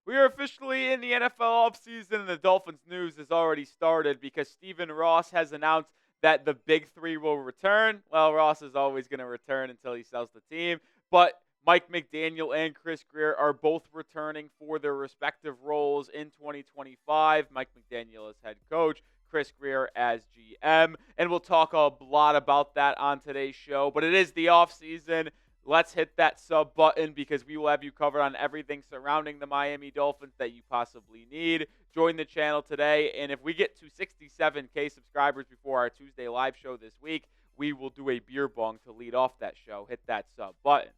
We are officially in the NFL offseason, and the Dolphins news has already started because Stephen Ross has announced that the big three will return. Well, Ross is always going to return until he sells the team, but Mike McDaniel and Chris Grier are both returning for their respective roles in 2025. Mike McDaniel as head coach, Chris Grier as GM, and we'll talk a lot about that on today's show, but it is the offseason. Let's hit that sub button because we will have you covered on everything surrounding the Miami Dolphins that you possibly need. Join the channel today, and if we get to 67K subscribers before our Tuesday live show this week, we will do a beer bong to lead off that show. Hit that sub button.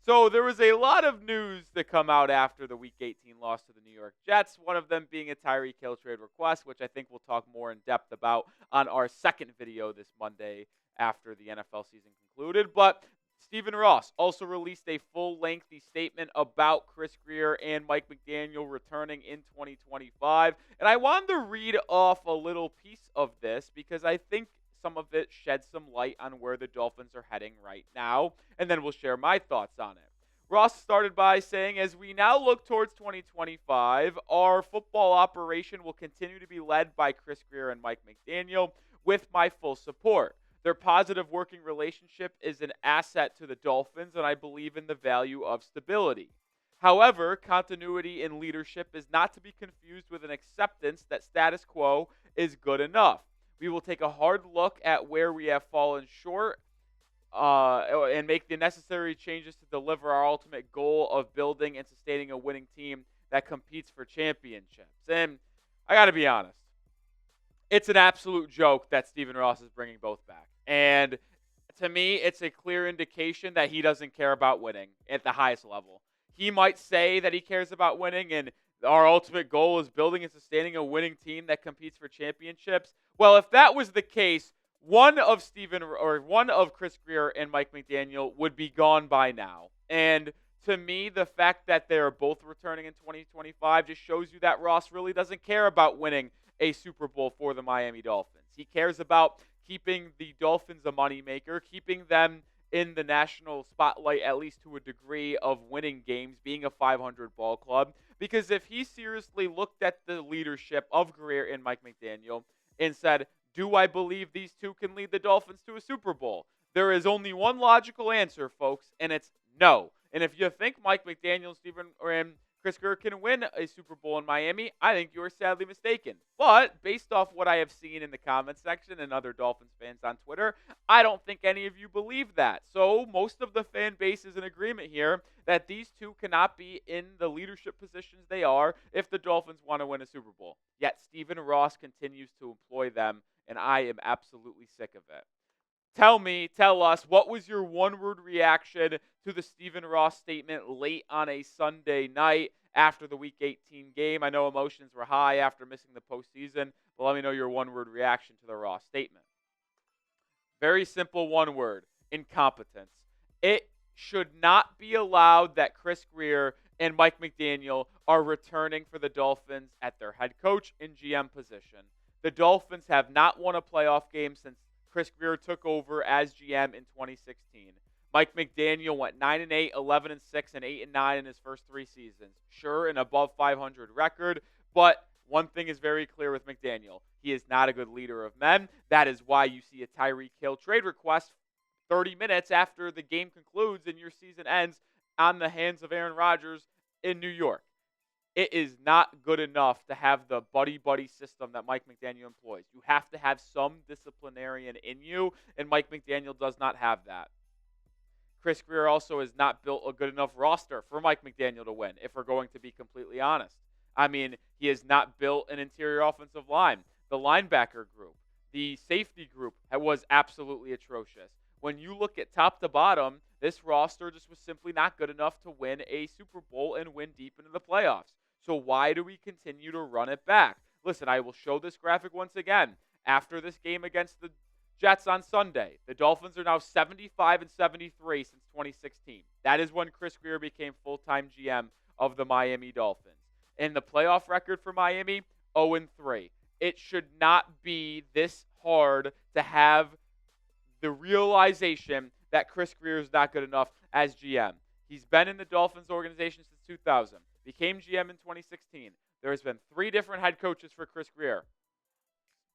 So there was a lot of news that come out after the Week 18 loss to the New York Jets, one of them being a Tyreek Hill trade request, which I think we'll talk more in depth about on our second video this Monday after the NFL season concluded. But Stephen Ross also released a full-lengthy statement about Chris Grier and Mike McDaniel returning in 2025. And I wanted to read off a little piece of this because I think some of it sheds some light on where the Dolphins are heading right now, and then we'll share my thoughts on it. Ross started by saying, as we now look towards 2025, our football operation will continue to be led by Chris Grier and Mike McDaniel with my full support. Their positive working relationship is an asset to the Dolphins, and I believe in the value of stability. However, continuity in leadership is not to be confused with an acceptance that status quo is good enough. We will take a hard look at where we have fallen short and make the necessary changes to deliver our ultimate goal of building and sustaining a winning team that competes for championships. And I got to be honest, it's an absolute joke that Stephen Ross is bringing both back. And to me, it's a clear indication that he doesn't care about winning at the highest level. He might say that he cares about winning and our ultimate goal is building and sustaining a winning team that competes for championships. Well, if that was the case, one of Chris Grier and Mike McDaniel would be gone by now. And to me, the fact that they're both returning in 2025 just shows you that Ross really doesn't care about winning a Super Bowl for the Miami Dolphins. He cares about keeping the Dolphins a moneymaker, keeping them in the national spotlight, at least to a degree, of winning games, being a 500 ball club. Because if he seriously looked at the leadership of Grier and Mike McDaniel and said, do I believe these two can lead the Dolphins to a Super Bowl? There is only one logical answer, folks, and it's no. And if you think Mike McDaniel, and Chris Grier can win a Super Bowl in Miami, I think you are sadly mistaken. But based off what I have seen in the comment section and other Dolphins fans on Twitter, I don't think any of you believe that. So most of the fan base is in agreement here that these two cannot be in the leadership positions they are if the Dolphins want to win a Super Bowl. Yet Stephen Ross continues to employ them, and I am absolutely sick of it. Tell us, what was your one-word reaction to the Stephen Ross statement late on a Sunday night after the Week 18 game? I know emotions were high after missing the postseason, but let me know your one-word reaction to the Ross statement. Very simple one word: incompetence. It should not be allowed that Chris Grier and Mike McDaniel are returning for the Dolphins at their head coach and GM position. The Dolphins have not won a playoff game since Chris Grier took over as GM in 2016. Mike McDaniel went 9-8, 11-6, and 8-9 in his first three seasons. Sure, an above 500 record, but one thing is very clear with McDaniel: he is not a good leader of men. That is why you see a Tyreek Hill trade request 30 minutes after the game concludes and your season ends on the hands of Aaron Rodgers in New York. It is not good enough to have the buddy-buddy system that Mike McDaniel employs. You have to have some disciplinarian in you, and Mike McDaniel does not have that. Chris Grier also has not built a good enough roster for Mike McDaniel to win, if we're going to be completely honest. I mean, he has not built an interior offensive line. The linebacker group, the safety group was absolutely atrocious. When you look at top to bottom, this roster just was simply not good enough to win a Super Bowl and win deep into the playoffs. So why do we continue to run it back? Listen, I will show this graphic once again. After this game against the Jets on Sunday, the Dolphins are now 75-73 since 2016. That is when Chris Grier became full-time GM of the Miami Dolphins. And the playoff record for Miami, 0-3. It should not be this hard to have the realization that Chris Grier is not good enough as GM. He's been in the Dolphins organization since 2000, became GM in 2016. There has been 3 different head coaches for Chris Grier.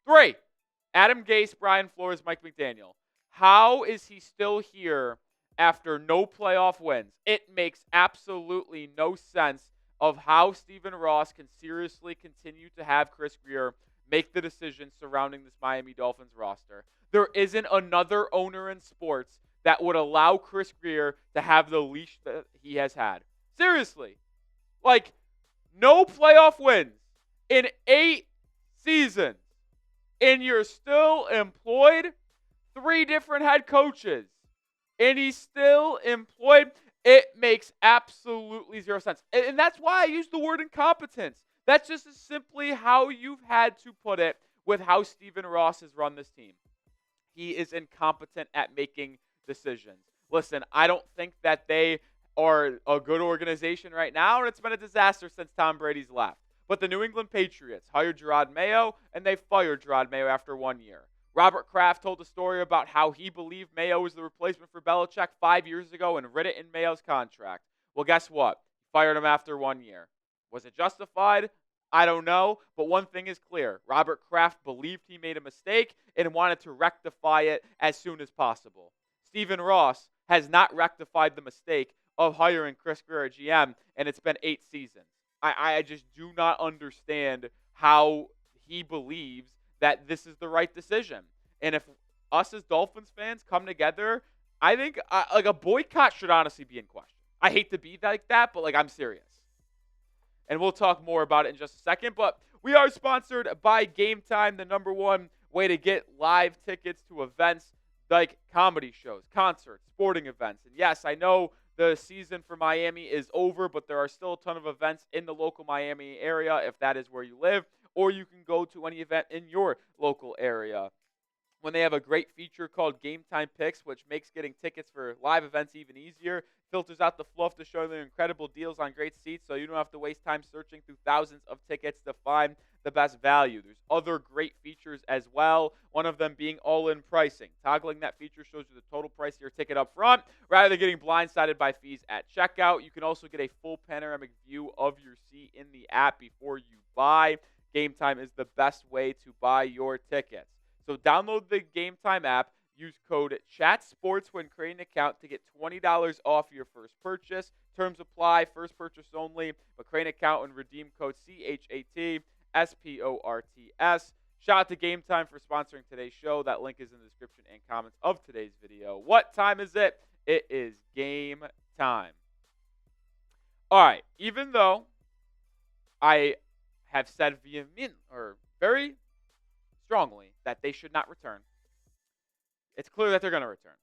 3. Adam Gase, Brian Flores, Mike McDaniel. How is he still here after no playoff wins? It makes absolutely no sense of how Stephen Ross can seriously continue to have Chris Grier make the decisions surrounding this Miami Dolphins roster. There isn't another owner in sports that would allow Chris Grier to have the leash that he has had. Seriously. Like, no playoff wins in 8 seasons. And you're still employed? 3 different head coaches. And he's still employed? It makes absolutely zero sense. And that's why I use the word incompetence. That's just simply how you've had to put it with how Stephen Ross has run this team. He is incompetent at making decisions. Listen, I don't think that they are a good organization right now, and it's been a disaster since Tom Brady's left. But the New England Patriots hired Gerard Mayo, and they fired Gerard Mayo after 1 year. Robert Kraft told a story about how he believed Mayo was the replacement for Belichick 5 years ago and read it in Mayo's contract. Well, guess what? Fired him after 1 year. Was it justified? I don't know, but one thing is clear. Robert Kraft believed he made a mistake and wanted to rectify it as soon as possible. Stephen Ross has not rectified the mistake of hiring Chris Grier GM, and it's been 8 seasons. I just do not understand how he believes that this is the right decision. And if us as Dolphins fans come together, I think like a boycott should honestly be in question. I hate to be like that, but I'm serious. And we'll talk more about it in just a second. But we are sponsored by Game Time, the #1 way to get live tickets to events like comedy shows, concerts, sporting events. And yes, I know the season for Miami is over, but there are still a ton of events in the local Miami area if that is where you live, or you can go to any event in your local area. When they have a great feature called Game Time Picks, which makes getting tickets for live events even easier, filters out the fluff to show you incredible deals on great seats so you don't have to waste time searching through thousands of tickets to find the best value. There's other great features as well, one of them being all-in pricing. Toggling that feature shows you the total price of your ticket up front rather than getting blindsided by fees at checkout. You can also get a full panoramic view of your seat in the app before you buy. Game Time is the best way to buy your tickets. So download the Game Time app, use code CHATSPORTS when creating an account to get $20 off your first purchase. Terms apply, first purchase only, but create an account and redeem code CHATSPORTS. Shout out to Game Time for sponsoring today's show. That link is in the description and comments of today's video. What time is it? It is game time. All right, even though I have said very strongly that they should not return, it's clear that they're going to return.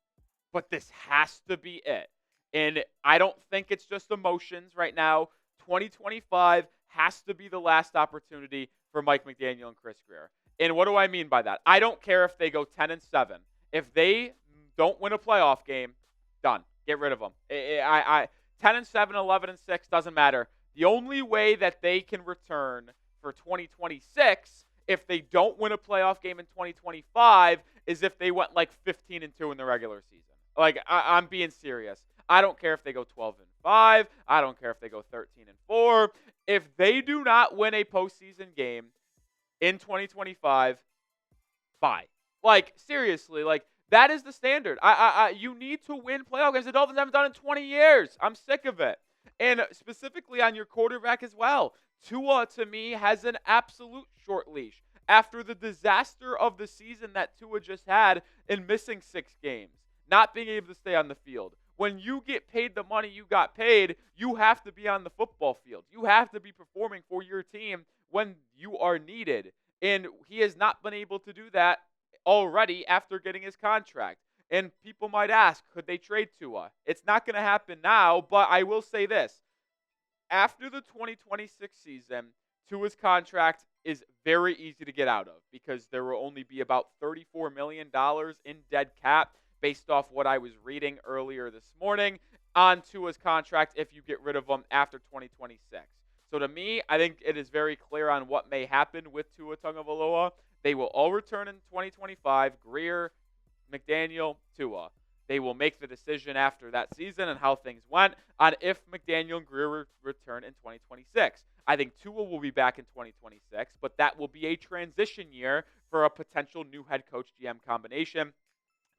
But this has to be it. And I don't think it's just emotions right now. 2025 has to be the last opportunity for Mike McDaniel and Chris Grier. And what do I mean by that? I don't care if they go 10-7. If they don't win a playoff game, done. Get rid of them. 10-7, 11-6 doesn't matter. The only way that they can return for 2026, if they don't win a playoff game in 2025, is if they went 15-2 in the regular season. I'm being serious. I don't care if they go 12-5. I don't care if they go 13-4. If they do not win a postseason game in 2025, bye. Seriously, that is the standard. You need to win playoff games. The Dolphins haven't done it in 20 years. I'm sick of it. And specifically on your quarterback as well. Tua, to me, has an absolute short leash. After the disaster of the season that Tua just had in missing 6 games, not being able to stay on the field. When you get paid the money you got paid, you have to be on the football field. You have to be performing for your team when you are needed. And he has not been able to do that already after getting his contract. And people might ask, could they trade Tua? It's not going to happen now, but I will say this. After the 2026 season, Tua's contract is very easy to get out of because there will only be about $34 million in dead cap based off what I was reading earlier this morning on Tua's contract if you get rid of him after 2026. So to me, I think it is very clear on what may happen with Tua Tagovailoa. They will all return in 2025. Grier, McDaniel, Tua. They will make the decision after that season and how things went on if McDaniel and Grier return in 2026. I think Tua will be back in 2026, but that will be a transition year for a potential new head coach GM combination,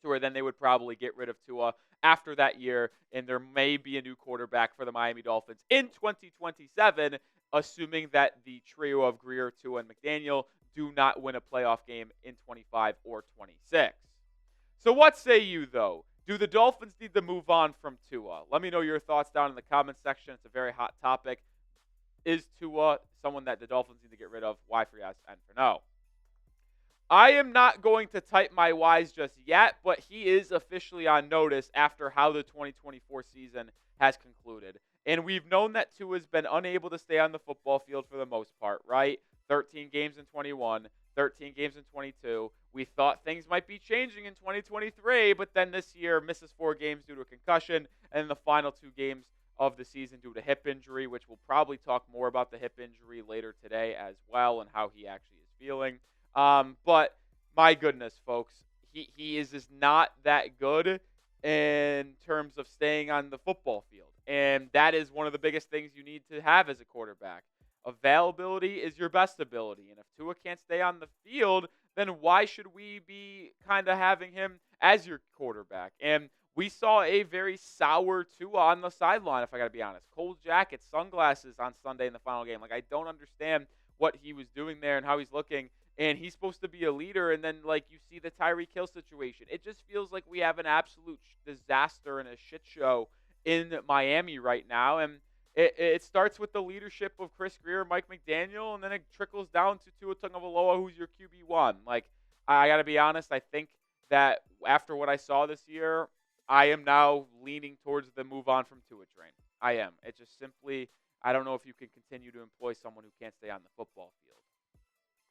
to where then they would probably get rid of Tua after that year, and there may be a new quarterback for the Miami Dolphins in 2027, assuming that the trio of Grier, Tua, and McDaniel do not win a playoff game in 25 or 26. So what say you, though? Do the Dolphins need to move on from Tua? Let me know your thoughts down in the comments section. It's a very hot topic. Is Tua someone that the Dolphins need to get rid of? Y for yes, N for no. I am not going to type my Ys just yet, but he is officially on notice after how the 2024 season has concluded. And we've known that Tua's been unable to stay on the football field for the most part, right? 13 games in 21, 13 games in 22. We thought things might be changing in 2023, but then this year misses 4 games due to a concussion, and the final 2 games of the season due to hip injury, which we'll probably talk more about the hip injury later today as well and how he actually is feeling. But my goodness, folks, he is just not that good in terms of staying on the football field. And that is one of the biggest things you need to have as a quarterback. Availability is your best ability. And if Tua can't stay on the field, then why should we be kind of having him as your quarterback? And we saw a very sour Tua on the sideline, if I got to be honest. Cold jacket, sunglasses on Sunday in the final game. Like, I don't understand what he was doing there and how he's looking. And he's supposed to be a leader, and then, like, you see the Tyreek Hill situation. It just feels like we have an absolute disaster and a shit show in Miami right now. And it starts with the leadership of Chris Grier, Mike McDaniel, and then it trickles down to Tua Tagovailoa, who's your QB1. Like, I got to be honest, I think that after what I saw this year, I am now leaning towards the move on from Tua train. I am. It just simply, I don't know if you can continue to employ someone who can't stay on the football field.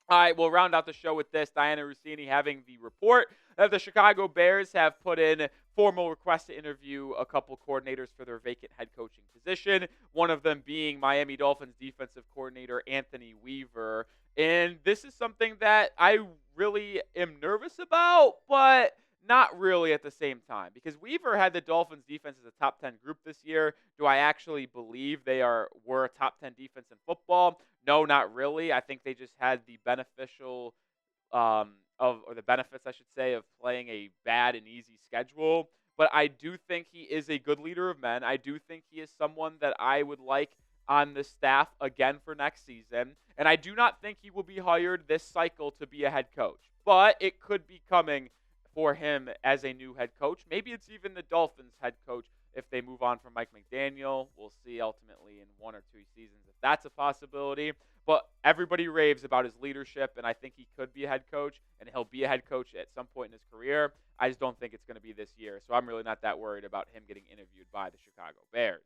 All right, we'll round out the show with this. Diana Rossini having the report that the Chicago Bears have put in formal requests to interview a couple coordinators for their vacant head coaching position, one of them being Miami Dolphins defensive coordinator Anthony Weaver. And this is something that I really am nervous about, but not really at the same time, because Weaver had the Dolphins defense as a top 10 group this year. Do I actually believe they were a top 10 defense in football? No, not really. I think they just had the the benefits, I should say, of playing a bad and easy schedule. But I do think he is a good leader of men. I do think he is someone that I would like on the staff again for next season. And I do not think he will be hired this cycle to be a head coach. But it could be coming for him as a new head coach. Maybe it's even the Dolphins head coach if they move on from Mike McDaniel. We'll see ultimately in 1 or 2 seasons if that's a possibility. But everybody raves about his leadership, and I think he could be a head coach, and he'll be a head coach at some point in his career. I just don't think it's going to be this year, so I'm really not that worried about him getting interviewed by the Chicago Bears.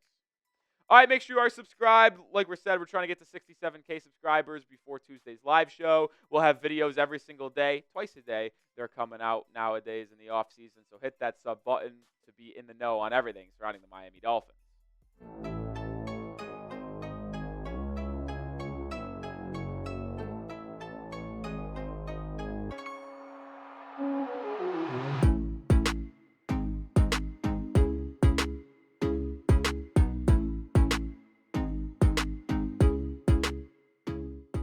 All right, make sure you are subscribed. Like we said, we're trying to get to 67K subscribers before Tuesday's live show. We'll have videos every single day, twice a day. They're coming out nowadays in the off season, so hit that sub button to be in the know on everything surrounding the Miami Dolphins.